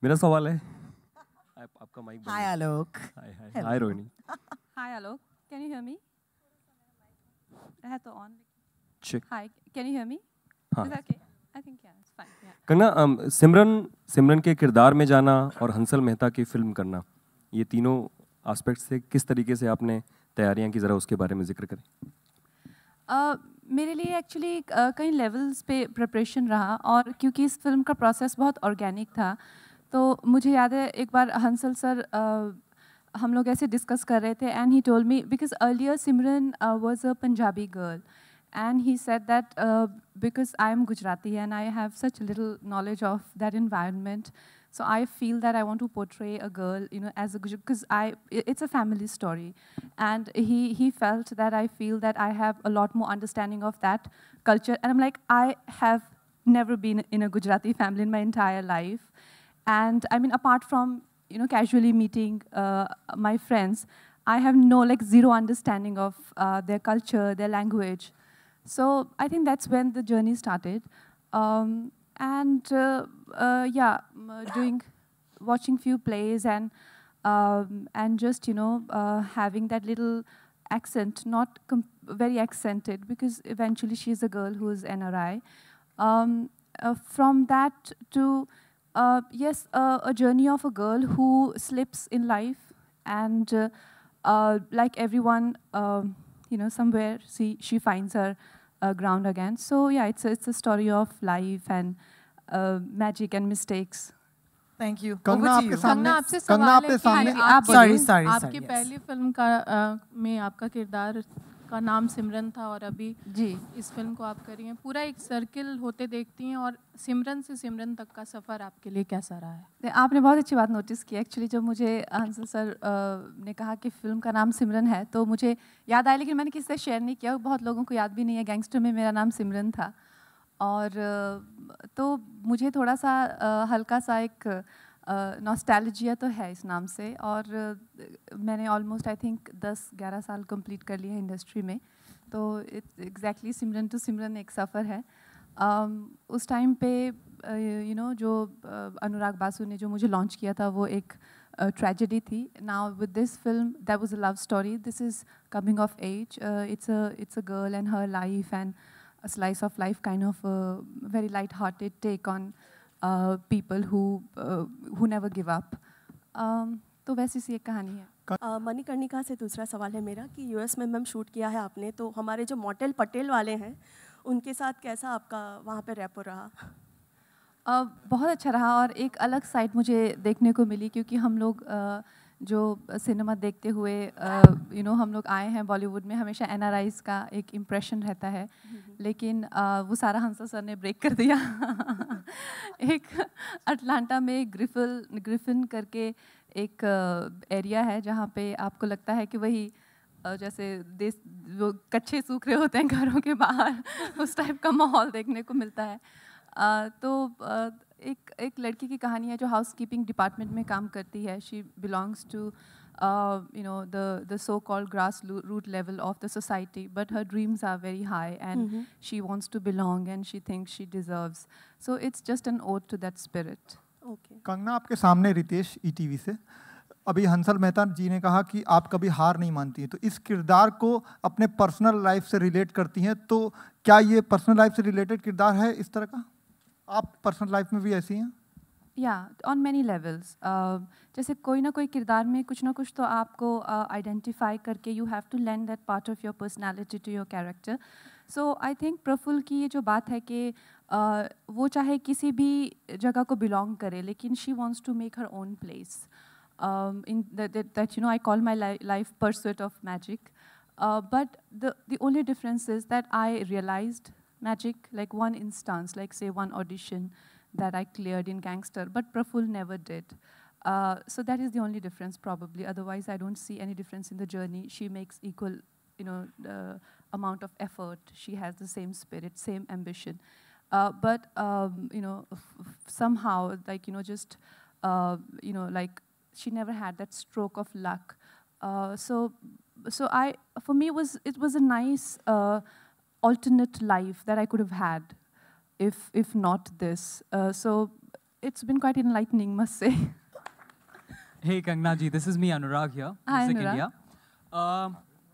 मेरा सवाल है, आपका माइक बंद है। Hi Alok. Hi Rohini. Hi Alok, can you hear me? है तो on. Check. Hi, can you hear me? हाँ। Is that okay? I think yeah, it's fine. Yeah. Kangana, सिमरन के किरदार में जाना और हंसल मेहता की फिल्म करना, ये तीनों एस्पेक्ट से किस तरीके से आपने तैयारियां की, जरा उसके बारे में जिक्र करें। मेरे लिए एक्चुअली कई लेवल्स पे प्रिपरेशन रहा, और क्योंकि इस फिल्म का प्रोसेस बहुत ऑर्गेनिक था, तो मुझे याद है एक बार हंसल सर हम लोग ऐसे डिस्कस कर रहे थे, and he told me, because earlier Simran was a Punjabi girl, and he said that because I am Gujarati and I have such little knowledge of that environment, so I feel that I want to portray a girl, you know, as a Gujarati, because it's a family story, and he felt that I feel that I have a lot more understanding of that culture, and I'm like, I have never been in a Gujarati family in my entire life, and I mean, apart from, you know, casually meeting my friends, I have zero understanding of their culture, their language. So I think that's when the journey started, watching few plays, and just, you know, having that little accent, not very accented, because eventually she's a girl who is NRI. From that to yes, a journey of a girl who slips in life, and like everyone, you know, somewhere she finds her ground again. So yeah, it's a story of life and magic and mistakes. Thank you. Kangana Over to you. आपके आपसे कंगना सवाल है आपके कि सामने आप Sorry, आपकी yes. पहली फिल्म का में आपका किरदार का नाम सिमरन था, और अभी जी इस फिल्म को आप कर रही हैं, पूरा एक सर्किल होते देखती हैं, और सिमरन से सिमरन तक का सफ़र आपके लिए कैसा रहा है? आपने बहुत अच्छी बात नोटिस की। एक्चुअली जब मुझे हंसल सर ने कहा कि फिल्म का नाम सिमरन है, तो मुझे याद आया, लेकिन मैंने किसी से शेयर नहीं किया, बहुत लोगों को याद भी नहीं है। गैंगस्टर में मेरा नाम सिमरन था, और तो मुझे थोड़ा सा हल्का सा एक नॉस्टैल्जिया तो है इस नाम से, और मैंने ऑलमोस्ट आई थिंक 10-11 साल कंप्लीट कर लिए हैं इंडस्ट्री में, तो एग्जैक्टली सिमरन टू सिमरन एक सफ़र है। उस टाइम पे यू नो जो अनुराग बासु ने जो मुझे लॉन्च किया था, वो एक ट्रेजेडी थी। Now with this film that was a love story, this is coming of age, it's a girl and her life, and a slice of life, kind of a very light-hearted take on people who never give up. तो वैसी सी एक कहानी है। मणिकर्णिका से दूसरा सवाल है मेरा कि यूएस में मैम शूट किया है आपने, तो हमारे जो मॉडल पटेल वाले हैं उनके साथ कैसा आपका वहाँ पे रैपो रहा? बहुत अच्छा रहा, और एक अलग साइड मुझे देखने को मिली, क्योंकि हम लोग जो सिनेमा देखते हुए यू नो हम लोग आए हैं बॉलीवुड में, हमेशा एनआरआईज़ का एक इम्प्रेशन रहता है, लेकिन वो सारा हंसल सर ने ब्रेक कर दिया। एक अटलांटा में ग्रिफिन करके एक एरिया है, जहाँ पे आपको लगता है कि वही जैसे देश वो कच्चे सूख रहे होते हैं घरों के बाहर, उस टाइप का माहौल देखने को मिलता है। तो एक लड़की की कहानी है जो हाउसकीपिंग डिपार्टमेंट में काम करती है। She belongs to you know the so-called grass root level of the society, but her dreams are very high, and she wants to belong, and she thinks she deserves. So it's just an ode to that spirit. Okay. Kangana आपके सामने Ritesh ETV से। अभी हंसल मेहता जी ने कहा कि आप कभी हार नहीं मानती हैं, तो इस किरदार को अपने पर्सनल लाइफ से रिलेट करती हैं, तो क्या ये पर्सनल लाइफ से रिलेटेड किरदार है इस तरह का? आप पर्सनल लाइफ में भी ऐसी हैं? या ऑन मैनी लेवल्स, जैसे कोई ना कोई किरदार में कुछ ना कुछ तो आपको आइडेंटिफाई करके you have to land that part of your personality to your character. So I think Praful की ये जो बात है कि वो चाहे किसी भी जगह को बिलोंग करे, लेकिन she wants to make her own place in that you know I call my life pursuit of magic, but the only difference is that I realized magic like one instance, like say one audition that I cleared in Gangster, but Praful never did. So that is the only difference probably. Otherwise I don't see any difference in the journey. She makes equal, you know, amount of effort. She has the same spirit, same ambition, but you know, somehow like you know just you know like she never had that stroke of luck. So for me it was a nice alternate life that I could have had if not this. So it's been quite enlightening, must say. Hey Kangana ji, this is me Anurag here, Hi, Music Anurag. India.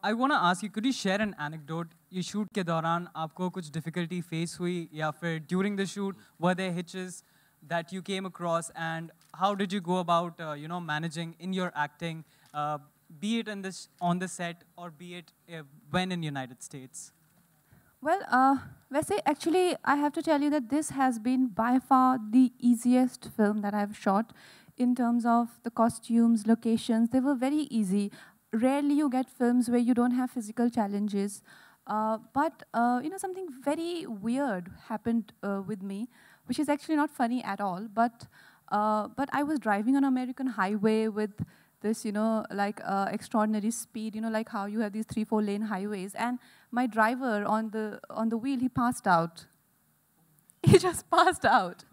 I want to ask you, could you share an anecdote? ये shoot के दौरान आपको कुछ difficulty face हुई या फिर during the shoot were there hitches that you came across, and how did you go about managing in your acting, be it on the set or be it when in United States? Well, वैसे actually I have to tell you that this has been by far the easiest film that I've shot in terms of the costumes, locations. They were very easy. Rarely you get films where you don't have physical challenges. But something very weird happened with me, which is actually not funny at all. But I was driving on an American highway with this, extraordinary speed. Like how you have these 3-4 lane highways, and my driver on the wheel, he passed out. He just passed out,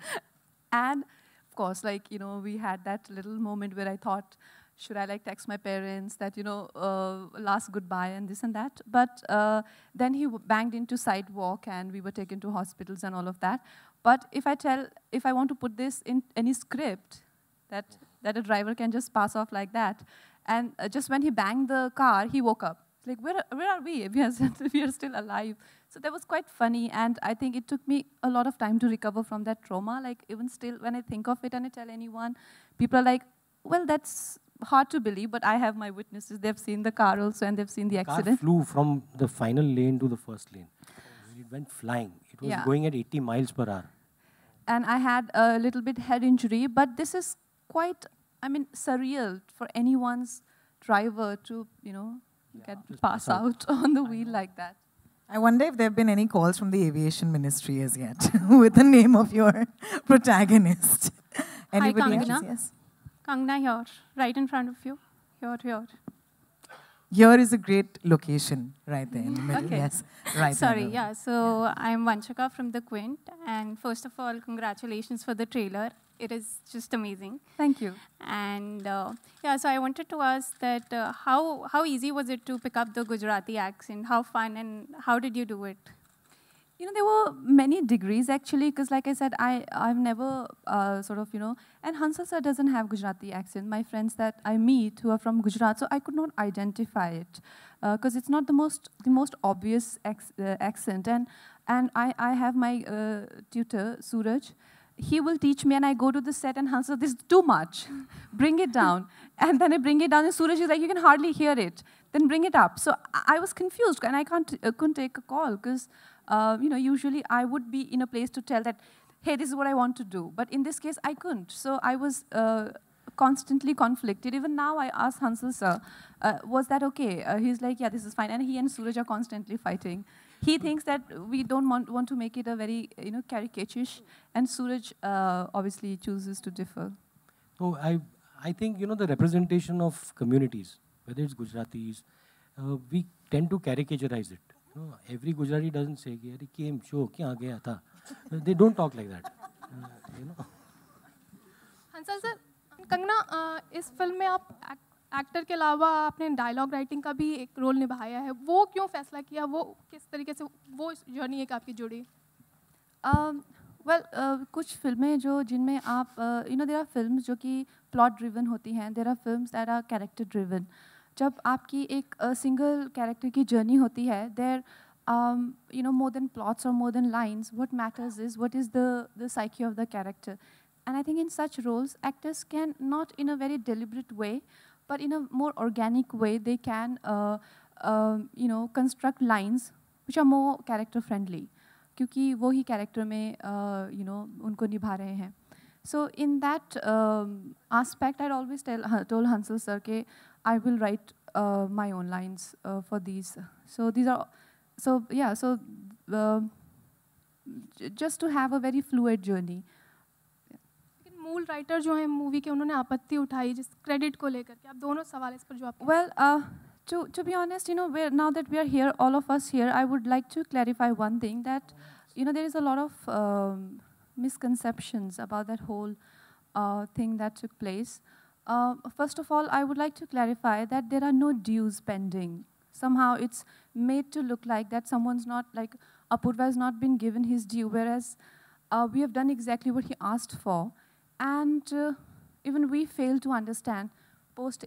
and of course, we had that little moment where I thought, should I text my parents that, last goodbye and this and that? But then he banged into sidewalk and we were taken to hospitals and all of that. But if I want to put this in any script, that a driver can just pass off like that, and just when he banged the car, he woke up. It's like, where are we? We are still alive. So that was quite funny, and I think it took me a lot of time to recover from that trauma. Even still, when I think of it and I tell anyone, people are like, well, that's hard to believe, but I have my witnesses. They've seen the car also, and they've seen the accident. Car flew from the final lane to the first lane. It went flying. It was going at 80 miles per hour. And I had a little bit head injury, but this is quite, surreal for anyone's driver to, pass out on the wheel like that. I wonder if there have been any calls from the aviation ministry as yet with the name of your protagonist. Anybody else? Kangana. Yes. Kangana here, right in front of you. Here. Here is a great location, right there in the middle. Okay. Yes, right. Sorry, there. yeah. So I'm Vanchika from The Quint, and first of all, congratulations for the trailer. It is just amazing. Thank you. And so I wanted to ask that how easy was it to pick up the Gujarati accent? How fun, and how did you do it? There were many degrees actually, because like I said, I've never and Hansal sir doesn't have Gujarati accent. My friends that I meet who are from Gujarat, so I could not identify it, because it's not the most obvious accent. And I have my tutor, Suraj. He will teach me, and I go to the set and Hansal, this is too much. Bring it down. And then I bring it down, and Suraj is like, you can hardly hear it. Then bring it up. So I was confused, and I couldn't take a call, because usually I would be in a place to tell that, hey, this is what I want to do. But in this case, I couldn't. So I was constantly conflicted. Even now, I asked Hansal sir, was that okay? He's like, yeah, this is fine. And he and Suraj are constantly fighting. He thinks that we don't want to make it a very, caricaturish, and Suraj obviously chooses to differ. So I think, the representation of communities, whether it's Gujaratis, we tend to caricaturize it. Every Gujarati doesn't say, "He came, show, kya gaya tha." They don't talk like that. Hansal sir, Kangana, इस film में आप actor के अलावा आपने dialogue writing का भी एक role निभाया है. वो क्यों फैसला किया? वो किस तरीके से वो जर्नी एक आपकी जुड़ी? कुछ फिल्में जिनमें आप देयर आर फिल्म्स जो कि प्लॉट ड्रिवन होती हैं, there are films that are character driven. जब आपकी एक सिंगल कैरेक्टर की जर्नी होती है, there more than plots or more than lines, what matters is what is the psyche of the character. And I think in such roles, actors can, not in a very deliberate way, but in a more organic way, they can construct lines which are more character friendly, क्योंकि वो ही character में उनको निभा रहे हैं. So in that aspect, I'd always told Hansal sir कि I will write my own lines for these. So these are, just to have a very fluid journey. मूल writer जो हैं मूवी के, उन्होंने आपत्ति उठाई जिस क्रेडिट को लेकर के. आप दोनों सवाल इस पर जो आप. Well, to be honest, now that we are here, all of us here, I would like to clarify one thing, that there is a lot of misconceptions about that whole thing that took place. First of all, I would like to clarify that there are no dues pending. Somehow it's made to look like that someone's not, like, Apurva has not been given his due, whereas we have done exactly what he asked for. And even we fail to understand.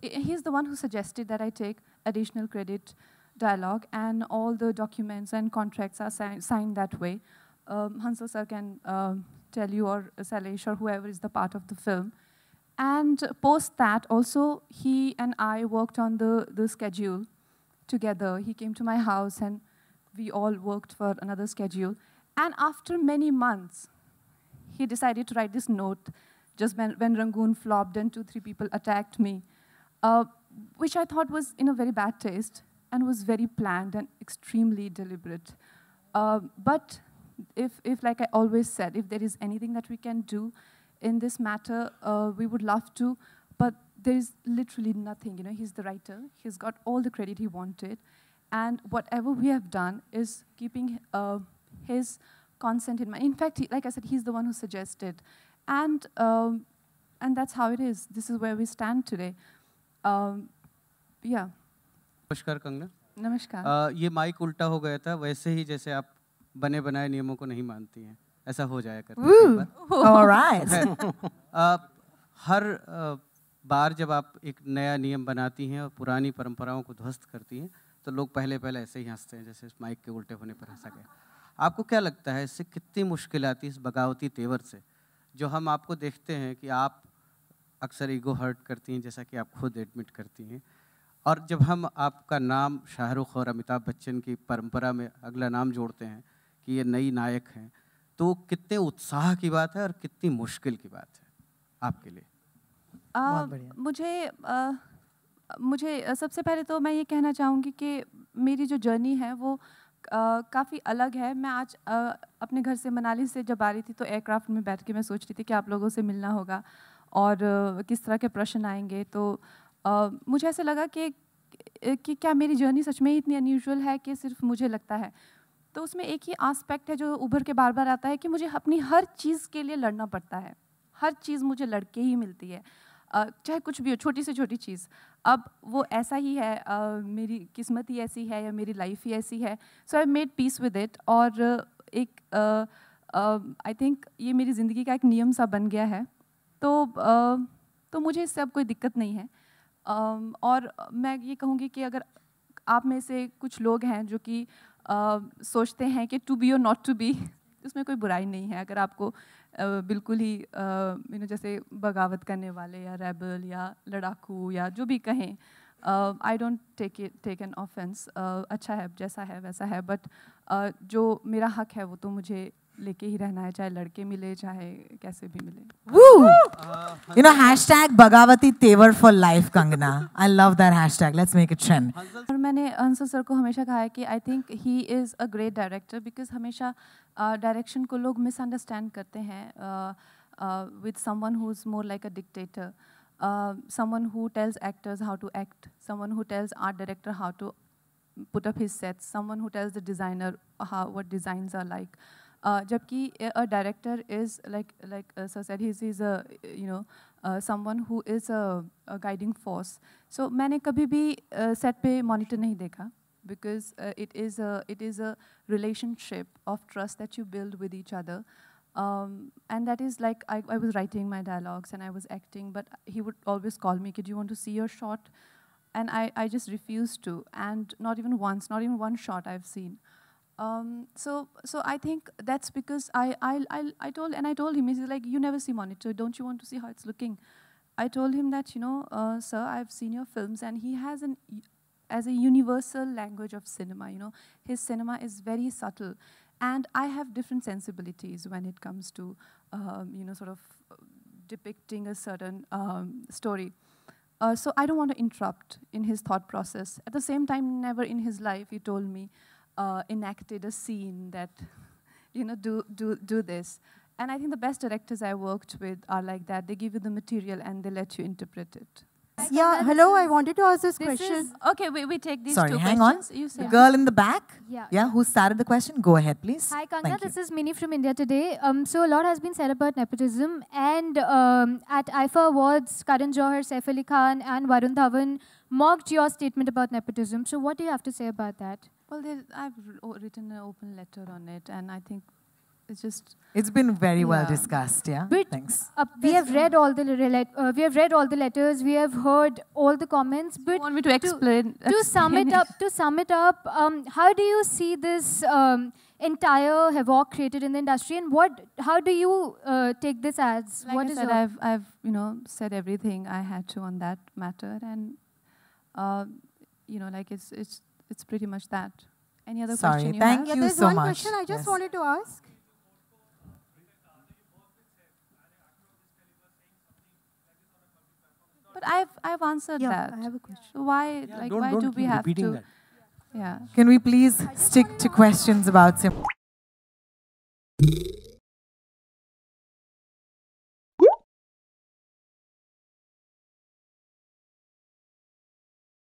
He's the one who suggested that I take additional credit dialogue, and all the documents and contracts are signed that way. Hansal sir can tell you, or Salesh, or whoever is the part of the film. And post that, also, he and I worked on the schedule together. He came to my house, and we all worked for another schedule. And after many months, he decided to write this note just when Rangoon flopped and 2-3 people attacked me, which I thought was in a very bad taste and was very planned and extremely deliberate. But if, like I always said, if there is anything that we can do in this matter, we would love to, but there is literally nothing. You know, he's the writer. He's got all the credit he wanted. And whatever we have done is keeping his consent in mind. In fact, like I said, he's the one who suggested. And that's how it is. This is where we stand today. Yeah. नमस्कार कंगना। नमस्कार। ये mic उल्टा हो गया था, वैसे ही जैसे आप बने बनाए नियमों को नहीं मानती हैं, ऐसा हो जाया करता है। All right. हर बार जब आप एक नया नियम बनाती हैं और पुरानी परंपराओं को ध्वस्त करती हैं, तो लोग पहले ऐसे ही हंसते हैं, जैसे इस माइक के उल्टे होने पर हंसा गया। आपको क्या लगता है, इससे कितनी मुश्किल आती है इस बगावती तेवर से, जो हम आपको देखते हैं कि आप अक्सर ईगो हर्ट करती हैं, जैसा कि आप खुद एडमिट करती हैं, और जब हम आपका नाम शाहरुख और अमिताभ बच्चन की परंपरा में अगला नाम जोड़ते हैं कि ये नई नायक हैं, तो कितने उत्साह की बात है और कितनी मुश्किल की बात है आपके लिए? मुझे सबसे पहले तो मैं ये कहना चाहूँगी कि मेरी जो जर्नी है वो काफ़ी अलग है। मैं आज अपने घर से मनाली से जब आ रही थी, तो एयरक्राफ्ट में बैठ के मैं सोच रही थी कि आप लोगों से मिलना होगा और किस तरह के प्रश्न आएंगे। तो मुझे ऐसा लगा कि क्या मेरी जर्नी सच में ही इतनी अनयूजुअल है कि सिर्फ मुझे लगता है। तो उसमें एक ही एस्पेक्ट है जो उभर के बार बार आता है कि मुझे अपनी हर चीज़ के लिए लड़ना पड़ता है। हर चीज़ मुझे लड़के ही मिलती है, चाहे कुछ भी हो, छोटी से छोटी चीज़। अब वो ऐसा ही है, मेरी किस्मत ही ऐसी है या मेरी लाइफ ही ऐसी है। So I made peace with it, और एक आई थिंक ये मेरी ज़िंदगी का एक नियम सा बन गया है। तो मुझे इससे अब कोई दिक्कत नहीं है। और मैं ये कहूँगी कि अगर आप में से कुछ लोग हैं जो कि सोचते हैं कि टू बी और नॉट टू बी, उसमें कोई बुराई नहीं है। अगर आपको बिल्कुल ही जैसे बगावत करने वाले या रेबल या लड़ाकू या जो भी कहें, I don't take an offence. अच्छा है, जैसा है वैसा है, बट जो मेरा हक है वो तो मुझे लेके ही रहना है, चाहे लड़के मिले चाहे कैसे भी मिले। Woo! You know, hashtag Bagavati Tevar for life, Kangana. I love that hashtag. Let's make it trend. और मैंने हंसल सर को हमेशा कहा है कि I think he is a great director, because हमेशा डायरेक्शन को लोग मिसअंडरस्टैंड करते हैं with someone who is more like a dictator, someone who tells actors how to act, someone who tells art director how to put up his sets, someone who tells the designer what designs are like. Jabki a director is like sir said, he's a someone who is a guiding force. So मैंने कभी भी set पे monitor नहीं देखा, because it is a relationship of trust that you build with each other. And that is like, I was writing my dialogues and I was acting, but he would always call me, "Kid, do you want to see your shot?" And I just refused to, and not even once, not even one shot I've seen. So I think that's because I told him, he's like, "You never see monitor, don't you want to see how it's looking?" I told him that, sir, I've seen your films, and he has as a universal language of cinema, his cinema is very subtle, and I have different sensibilities when it comes to, sort of depicting a certain story. So I don't want to interrupt in his thought process. At the same time, never in his life, he told me, enacted a scene that, do this. And I think the best directors I worked with are like that. They give you the material and they let you interpret it. Yeah, hello. I wanted to ask this This question. is okay. We take these Sorry, two hang on. questions. You The say. girl in the back. Yeah. Who started the question? Go ahead, please. Hi, Kangana. Thank you. This is Mini from India Today. So a lot has been said about nepotism, and at IFA Awards, Karan Johar, Saif Ali Khan, and Varun Dhawan mocked your statement about nepotism. So what do you have to say about that? Well, I've written an open letter on it, and I think it's just. It's been very well Yeah. discussed. Yeah. But Thanks. we have read all the we have read all the letters. We have heard all the comments. But You want me to explain? to sum it up, how do you see this entire havoc created in the industry, and how do you take this as? Like What I is said, your- I've said everything I had to on that matter, and like it's pretty much that. Any other Sorry, question you thank have? Yeah, you there's so one much. question I just Yes. wanted to ask. But I've answered Yeah, that. I have a question. So why Yeah, like don't why do keep we have repeating to? that. Yeah. Can we please stick to questions about Simran?